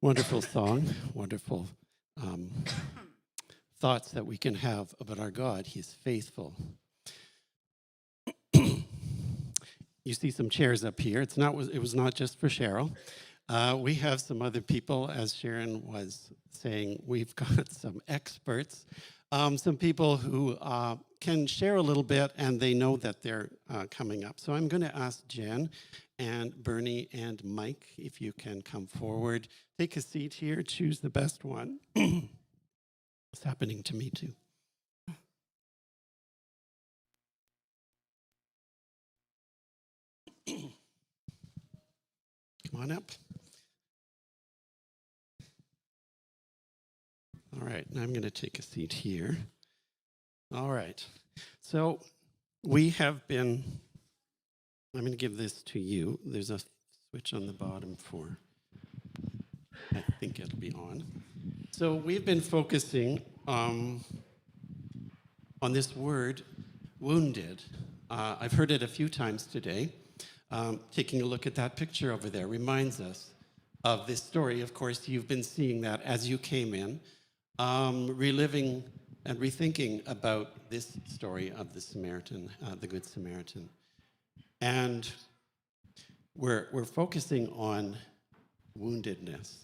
Wonderful song, wonderful thoughts that we can have about our God. He's faithful. You see some chairs up here. It was not just for Cheryl. We have some other people, as Sharon was saying. We've got some experts, some people who can share a little bit, and they know that they're coming up. So I'm going to ask Jen and Bernie and Mike if you can come forward. Take a seat here. Choose the best one. It's happening to me too. Come on up. All right, now I'm going to take a seat here. All right, so we have been, I'm going to give this to you. There's a switch on the bottom for, I think it'll be on. So we've been focusing on this word, wounded. I've heard it a few times today. Taking a look at that picture over there reminds us of this story. Of course, you've been seeing that as you came in, reliving and rethinking about this story of the Samaritan, the Good Samaritan. And we're focusing on woundedness.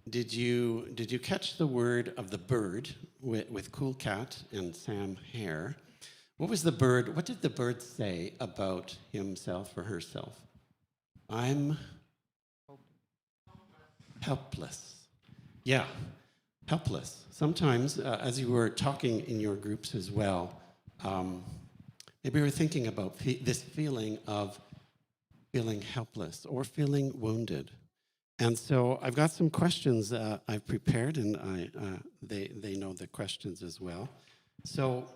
Did you catch the word of the bird with Cool Cat and Sam Hare? What did the bird say about himself or herself? I'm helpless. Yeah, helpless. Sometimes, as you were talking in your groups as well, maybe you were thinking about this feeling of feeling helpless or feeling wounded. And so I've got some questions I've prepared, and they know the questions as well. So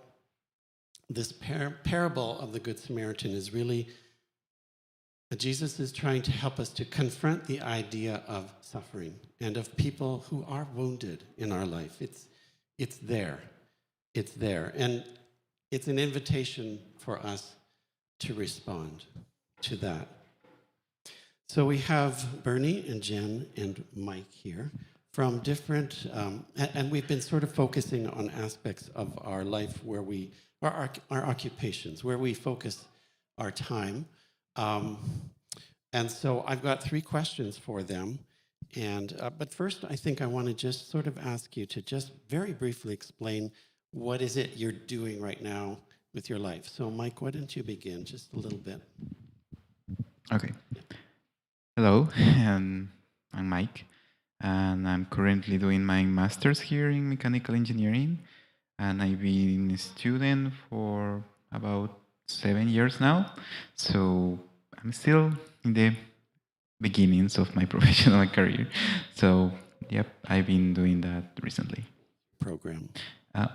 this parable of the Good Samaritan is really, Jesus is trying to help us to confront the idea of suffering and of people who are wounded in our life. It's there. And it's an invitation for us to respond to that. So we have Bernie and Jen and Mike here from different, and we've been sort of focusing on aspects of our life where our occupations, where we focus our time. And so I've got 3 questions for them. But first, I think I want to just sort of ask you to just very briefly explain what is it you're doing right now with your life. So Mike, why don't you begin just a little bit? Okay. Hello, I'm Mike, and I'm currently doing my master's here in mechanical engineering, and I've been a student for about 7 years now, so I'm still in the beginnings of my professional career. So, yep, I've been doing that recently. Program.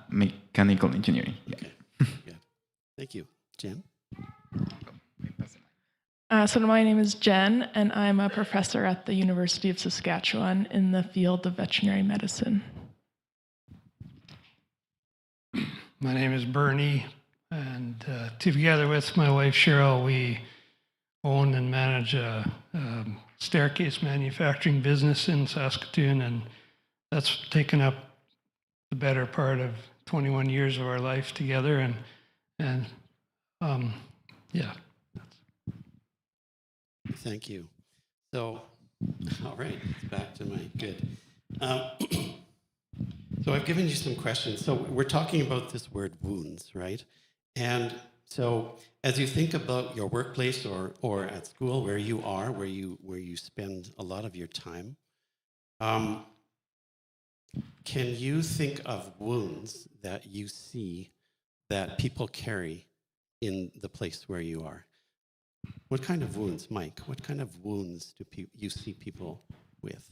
Mechanical engineering. Okay. Yeah. Thank you. Jen? So my name is Jen, and I'm a professor at the University of Saskatchewan in the field of veterinary medicine. My name is Bernie, and together with my wife Cheryl, we own and manage a staircase manufacturing business in Saskatoon, and that's taken up the better part of 21 years of our life together, and yeah. Thank you. So, all right, back to my good. So I've given you some questions. So we're talking about this word wounds, right? And so as you think about your workplace or at school where you are, where you spend a lot of your time, can you think of wounds that you see that people carry in the place where you are? What kind of wounds, Mike? What kind of wounds do you see people with?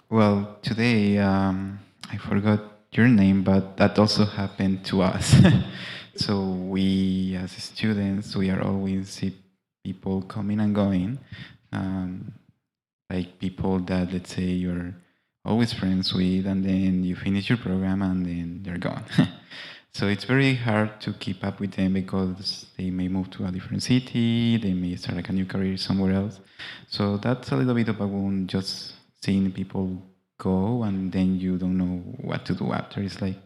Well, today I forgot your name, but that also happened to us. So we, as students, we are always see people coming and going, like people that, let's say, you're always friends with, and then you finish your program and then they're gone. So it's very hard to keep up with them because they may move to a different city, they may start like a new career somewhere else. So that's a little bit of a wound, just seeing people go and then you don't know what to do after. It's like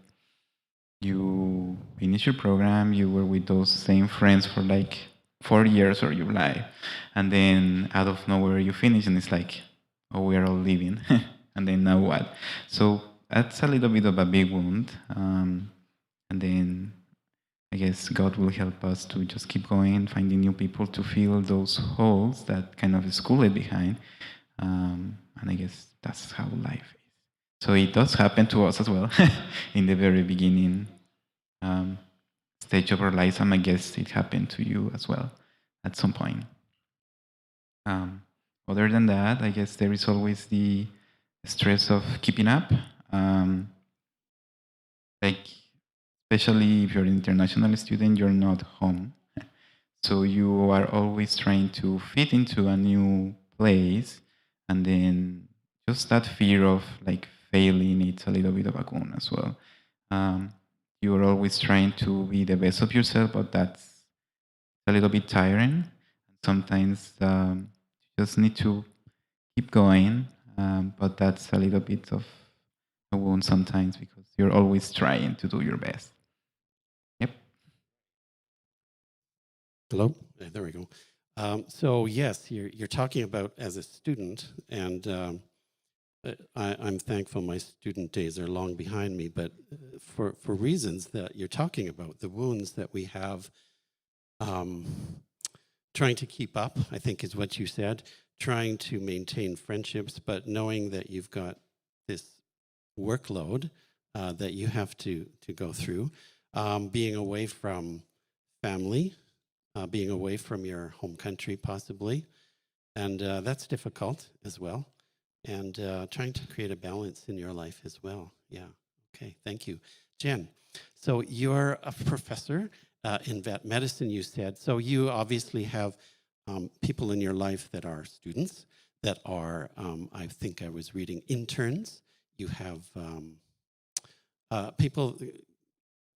you finish your program, you were with those same friends for like 4 years of your life, and then out of nowhere you finish and it's like, oh, we're all leaving. And then now what? So that's a little bit of a big wound. And then I guess God will help us to just keep going, finding new people to fill those holes that kind of school left behind. And I guess that's how life is. So it does happen to us as well in the very beginning stage of our lives. And I guess it happened to you as well at some point. Other than that, I guess there is always the stress of keeping up. Like, especially if you're an international student, you're not home. So you are always trying to fit into a new place, and then just that fear of like failing, it's a little bit of a wound as well. You're always trying to be the best of yourself, but that's a little bit tiring. Sometimes you just need to keep going, but that's a little bit of a wound sometimes because you're always trying to do your best. Yep. Hello? There we go. So yes, you're talking about as a student, and I'm thankful my student days are long behind me, but for reasons that you're talking about, the wounds that we have, trying to keep up, I think is what you said, trying to maintain friendships, but knowing that you've got this workload that you have to go through, being away from family, being away from your home country possibly, and that's difficult as well, and trying to create a balance in your life as well. Yeah, okay, thank you. Jen, so you're a professor in vet medicine, you said, so you obviously have people in your life that are students, that are, I think I was reading, interns. You have people,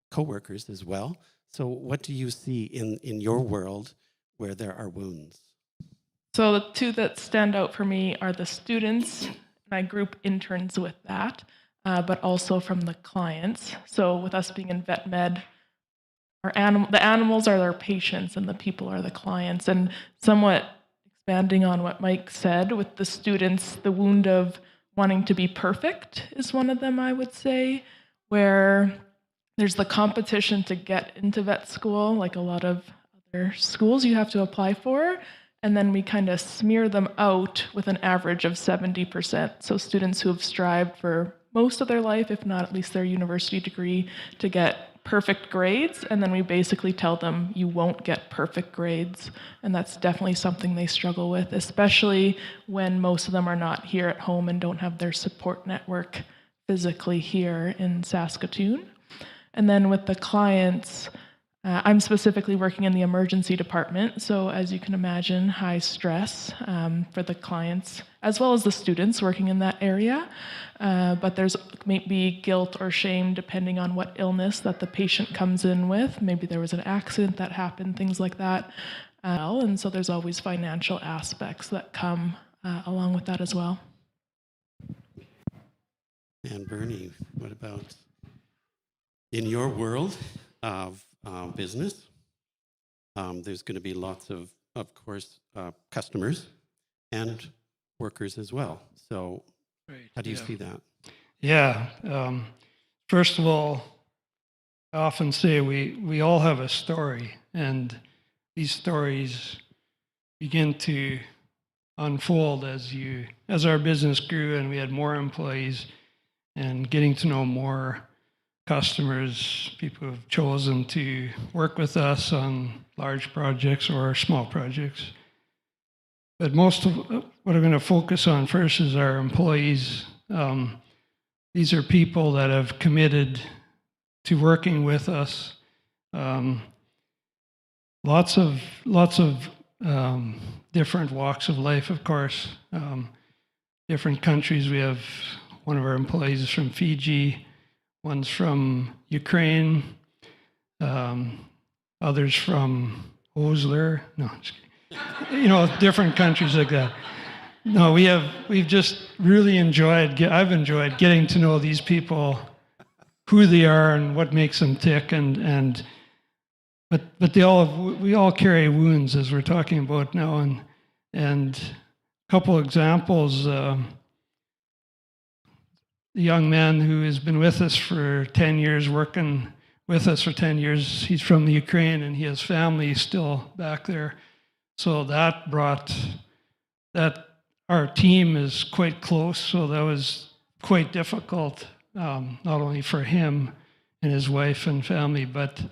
co-workers as well. So what do you see in your world where there are wounds? So the two that stand out for me are the students, and I group interns with that, but also from the clients. So with us being in vet med, the animals are their patients and the people are the clients. And somewhat expanding on what Mike said, with the students, the wound of wanting to be perfect is one of them, I would say, where there's the competition to get into vet school, like a lot of other schools you have to apply for, and then we kind of smear them out with an average of 70%. So students who have strived for most of their life, if not at least their university degree, to get perfect grades, and then we basically tell them you won't get perfect grades, and that's definitely something they struggle with, especially when most of them are not here at home and don't have their support network physically here in Saskatoon. And then with the clients, I'm specifically working in the emergency department, so as you can imagine, high stress for the clients as well as the students working in that area. But there's maybe guilt or shame depending on what illness that the patient comes in with. Maybe there was an accident that happened, things like that. And so there's always financial aspects that come along with that as well. And Bernie, what about in your world of business? There's going to be lots of course, customers and workers as well. So Right, how do you see that? Yeah. First of all, I often say we all have a story, and these stories begin to unfold as our business grew and we had more employees and getting to know more customers, people who have chosen to work with us on large projects or small projects. But most of what I'm going to focus on first is our employees. These are people that have committed to working with us. Lots of different walks of life, of course. Different countries. We have one of our employees is from Fiji, one's from Ukraine, others from Osler. No, just kidding. Different countries like that. No, we've just really I've enjoyed getting to know these people, who they are and what makes them tick, but we all carry wounds, as we're talking about now, and a couple examples. The young man who has been with us for 10 years, working with us for 10 years, he's from the Ukraine and he has family still back there. So that brought that our team is quite close. So that was quite difficult, not only for him and his wife and family, but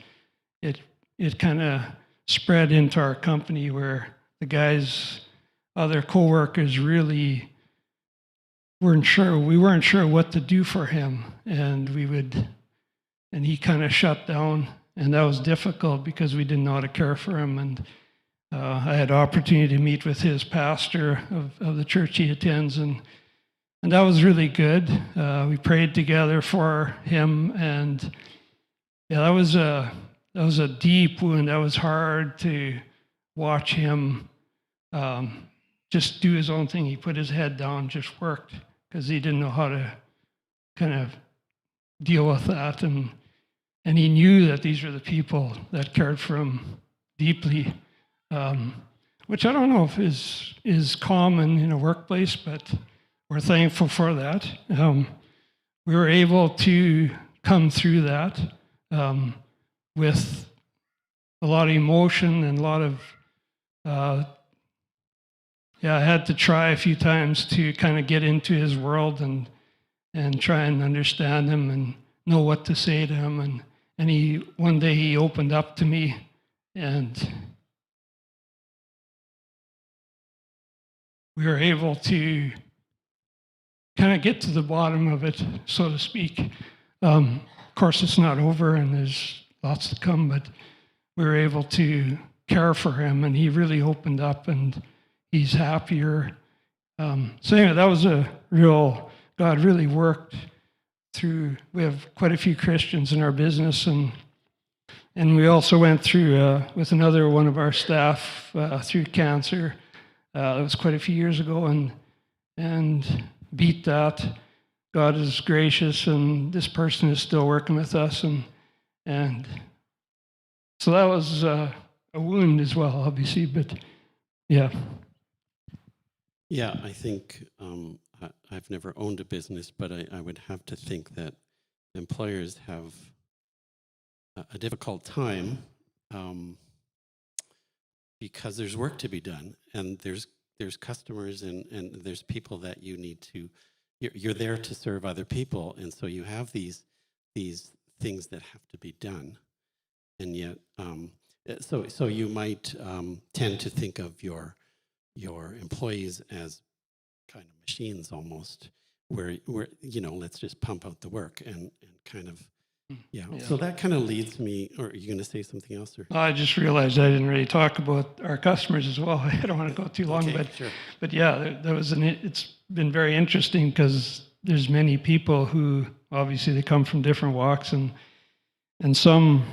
it kind of spread into our company where the guys, other coworkers really we weren't sure what to do for him, and he kind of shut down, and that was difficult because we didn't know how to care for him. And I had opportunity to meet with his pastor of the church he attends, and that was really good. We prayed together for him, and yeah, that was a deep wound. That was hard to watch him just do his own thing. He put his head down, just worked, because he didn't know how to kind of deal with that. And he knew that these were the people that cared for him deeply, which I don't know if is common in a workplace, but we're thankful for that. We were able to come through that with a lot of emotion and a lot of I had to try a few times to kind of get into his world and try and understand him and know what to say to him. And one day he opened up to me, and we were able to kind of get to the bottom of it, so to speak. Of course, it's not over, and there's lots to come, but we were able to care for him, and he really opened up, and he's happier. So anyway, that was God really worked through. We have quite a few Christians in our business, and we also went through with another one of our staff through cancer. That was quite a few years ago, and beat that. God is gracious, and this person is still working with us, and so that was a wound as well, obviously, but yeah. Yeah, I think I've never owned a business, but I would have to think that employers have a difficult time because there's work to be done, and there's customers and there's people that you need to. You're there to serve other people, and so you have these things that have to be done, and yet so you might tend to think of your employees as kind of machines almost, where let's just pump out the work and kind of yeah. So that kind of leads me. Or are you going to say something else? Or I just realized I didn't really talk about our customers as well. I don't want to go too long, okay, but sure. But yeah, it's been very interesting because there's many people who obviously they come from different walks, and some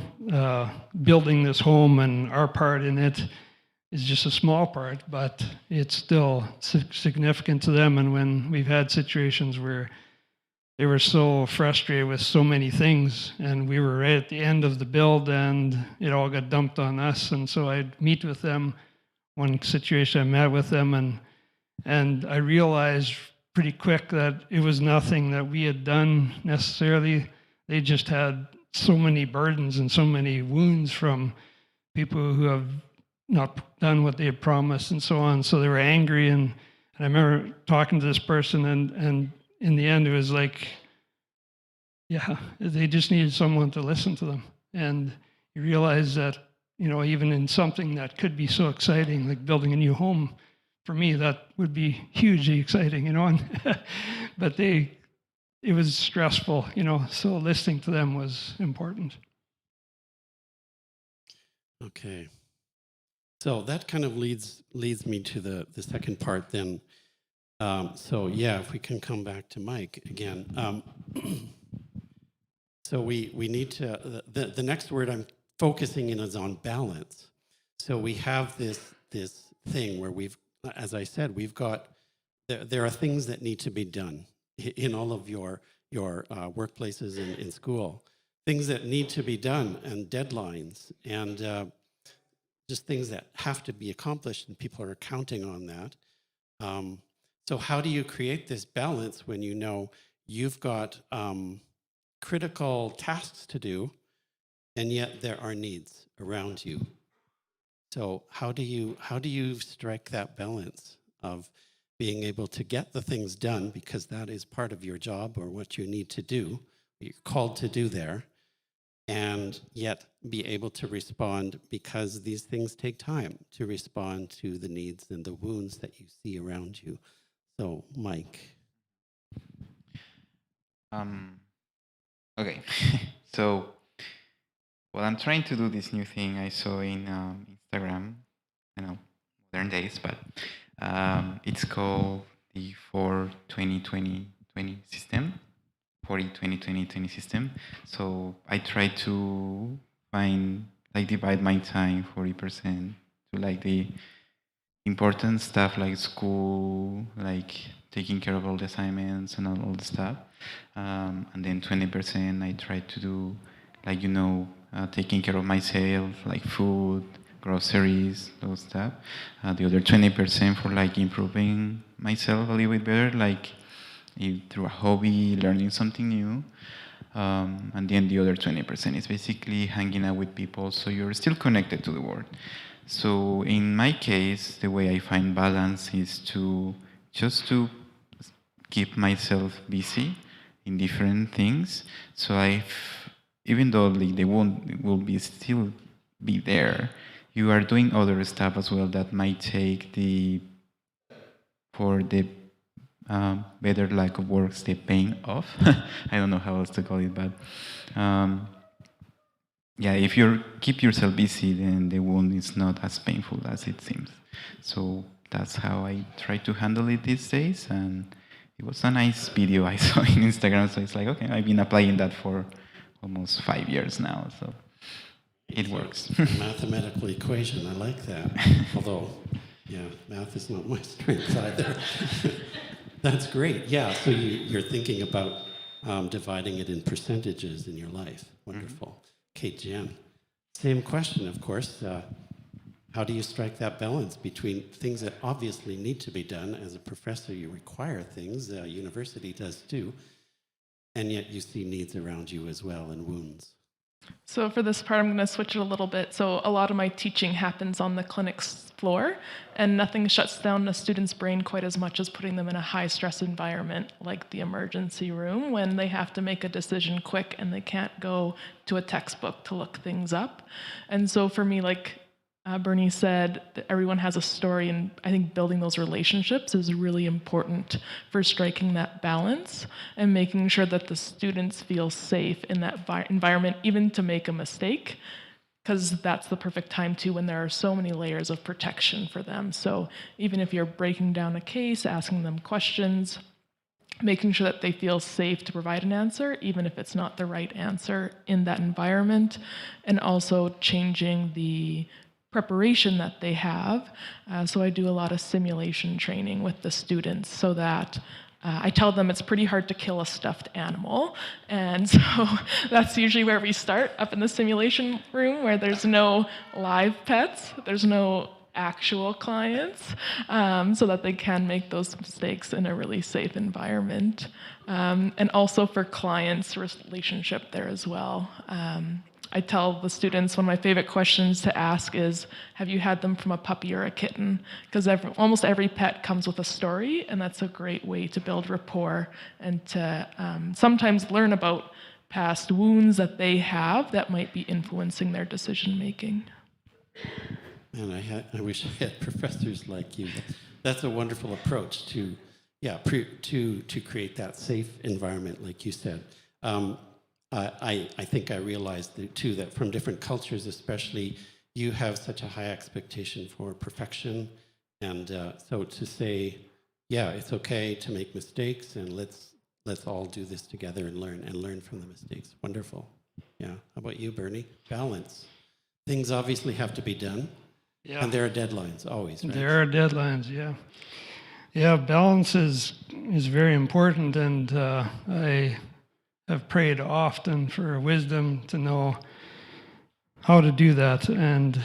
building this home, and our part in it is just a small part, but it's still significant to them. And when we've had situations where they were so frustrated with so many things, and we were right at the end of the build, and it all got dumped on us. And so I'd meet with them. One situation I met with them, and I realized pretty quick that it was nothing that we had done necessarily. They just had so many burdens and so many wounds from people who have not done what they had promised and so on. So they were angry, and I remember talking to this person, and in the end it was like, yeah, they just needed someone to listen to them. And you realize that, even in something that could be so exciting, like building a new home, for me, that would be hugely exciting, but it was stressful, so listening to them was important. Okay. So that kind of leads me to the second part then. So yeah, if we can come back to Mike again. So we need to, the next word I'm focusing in is on balance. So we have this thing where as I said, we've got there are things that need to be done in all of your workplaces and in school, things that need to be done and deadlines and just things that have to be accomplished, and people are counting on that. So how do you create this balance when you know you've got critical tasks to do, and yet there are needs around you? So how do you strike that balance of being able to get the things done, because that is part of your job or what you need to do, you're called to do there, and yet be able to respond, because these things take time to respond to the needs and the wounds that you see around you. So, Mike. Okay. So, well, I'm trying to do this new thing I saw in Instagram. I know, modern days, but it's called the 4-20-20-20 system. 40-20-20-20 system. So I try to divide my time 40% to like the important stuff like school, like taking care of all the assignments and all the stuff. And then 20% I try to do like, taking care of myself, like food, groceries, those stuff. The other 20% for like improving myself a little bit better, like through a hobby, learning something new. And then the other 20% is basically hanging out with people, so you're still connected to the world. So in my case, the way I find balance is to keep myself busy in different things. So even though they will still be there, you are doing other stuff as well that might take for the better lack of works, the pain off. I don't know how else to call it, but yeah, if you keep yourself busy, then the wound is not as painful as it seems. So that's how I try to handle it these days. And it was a nice video I saw in Instagram, so it's like, okay, I've been applying that for almost 5 years now, so it works. Mathematical equation, I like that. Although, yeah, math is not my strength either. That's great. Yeah, so you're thinking about dividing it in percentages in your life. Wonderful. Mm-hmm. Okay, Jen. Same question, of course. How do you strike that balance between things that obviously need to be done? As a professor, you require things. University does too. And yet you see needs around you as well and wounds. So for this part, I'm going to switch it a little bit. So a lot of my teaching happens on the clinic's floor, and nothing shuts down a student's brain quite as much as putting them in a high-stress environment like the emergency room, when they have to make a decision quick and they can't go to a textbook to look things up. And so for me, like Bernie said, that everyone has a story, and I think building those relationships is really important for striking that balance and making sure that the students feel safe in that environment, even to make a mistake, because that's the perfect time too, when there are so many layers of protection for them. So even if you're breaking down a case, asking them questions, making sure that they feel safe to provide an answer, even if it's not the right answer in that environment, and also changing the preparation that they have. So I do a lot of simulation training with the students, so that I tell them it's pretty hard to kill a stuffed animal. And so that's usually where we start, up in the simulation room, where there's no live pets, there's no actual clients, so that they can make those mistakes in a really safe environment. And also for clients, relationship there as well. I tell the students, one of my favorite questions to ask is, have you had them from a puppy or a kitten? Because almost every pet comes with a story, and that's a great way to build rapport and to sometimes learn about past wounds that they have that might be influencing their decision making. And I wish I had professors like you. That's a wonderful approach to create that safe environment, like you said. I think I realized too that from different cultures, especially, you have such a high expectation for perfection, and so to say, yeah, it's okay to make mistakes, and let's all do this together and learn from the mistakes. Wonderful. Yeah. How about you, Bernie? Balance. things obviously have to be done, Yeah. and there are deadlines always, right? There are deadlines, yeah. Yeah, balance is very important, and I have prayed often for wisdom to know how to do that. And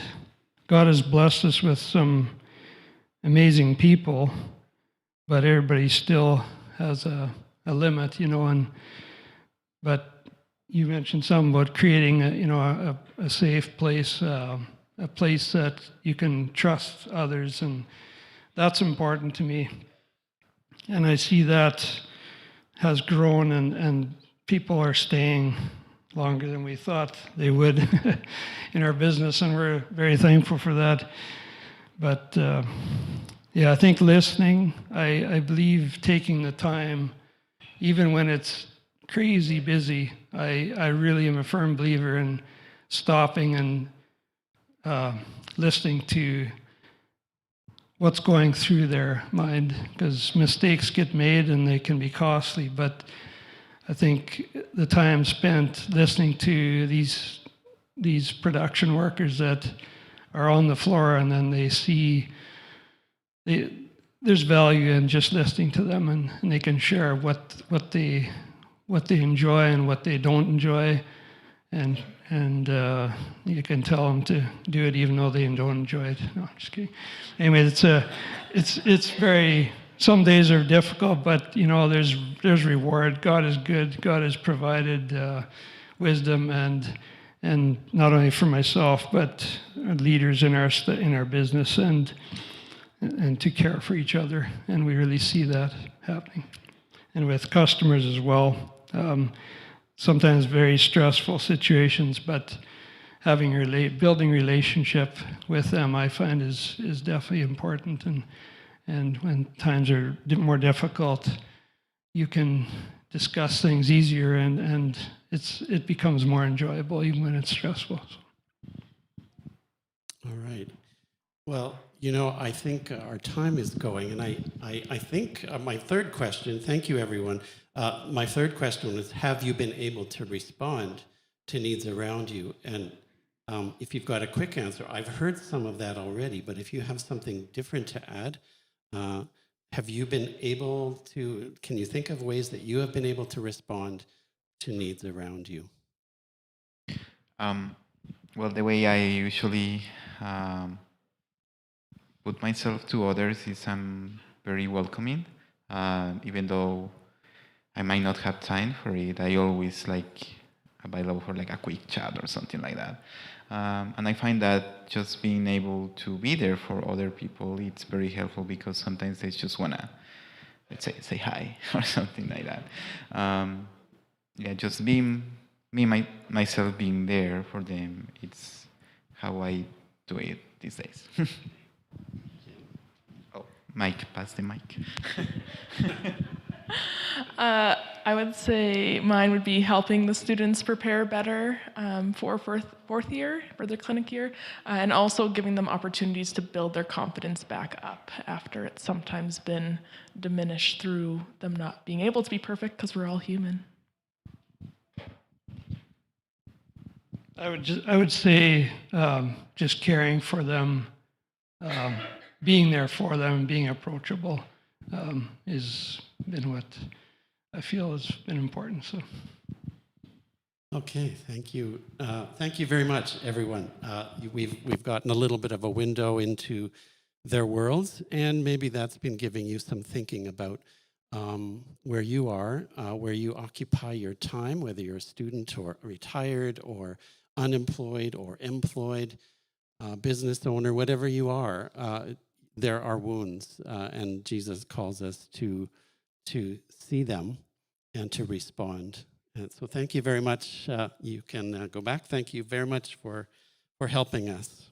God has blessed us with some amazing people, but everybody still has a limit, you know. But you mentioned something about creating a safe place, a place that you can trust others, and that's important to me. And I see that has grown, and people are staying longer than we thought they would in our business, and we're very thankful for that. But yeah, I think listening, I believe taking the time, even when it's crazy busy, I really am a firm believer in stopping and listening to what's going through their mind, because mistakes get made and they can be costly. But I think the time spent listening to these production workers that are on the floor, and then they see there's value in just listening to them, and they can share what they enjoy and what they don't enjoy, and you can tell them to do it even though they don't enjoy it. No, I'm just kidding. Anyway, it's very. Some days are difficult, but you know there's reward. God is good. God has provided wisdom and not only for myself but leaders in our business and to care for each other, and we really see that happening, and with customers as well. Sometimes very stressful situations, but building relationship with them, I find is definitely important. And when times are more difficult, you can discuss things easier, and it becomes more enjoyable even when it's stressful. All right. Well, you know, I think our time is going, and I think my third question, thank you everyone, my third question was, have you been able to respond to needs around you? And if you've got a quick answer, I've heard some of that already, but if you have something different to add, have you been able to, can you think of ways that you have been able to respond to needs around you? Well, the way I usually put myself to others is I'm very welcoming, even though I might not have time for it. I always available for like a quick chat or something like that. And I find that just being able to be there for other people, it's very helpful, because sometimes they just wanna, let's say hi or something like that. Yeah, just being myself being there for them. It's how I do it these days. Oh, Mike, pass the mic. I would say mine would be helping the students prepare better for fourth year, for their clinic year, and also giving them opportunities to build their confidence back up after it's sometimes been diminished through them not being able to be perfect, because we're all human. I would say just caring for them, being there for them, being approachable has been what I feel has been important. So. Okay, thank you. Thank you very much, everyone. We've gotten a little bit of a window into their worlds, and maybe that's been giving you some thinking about where you are, where you occupy your time, whether you're a student or retired or unemployed or employed, business owner, whatever you are. There are wounds, and Jesus calls us to see them and to respond. And so thank you very much. You can go back. Thank you very much for helping us.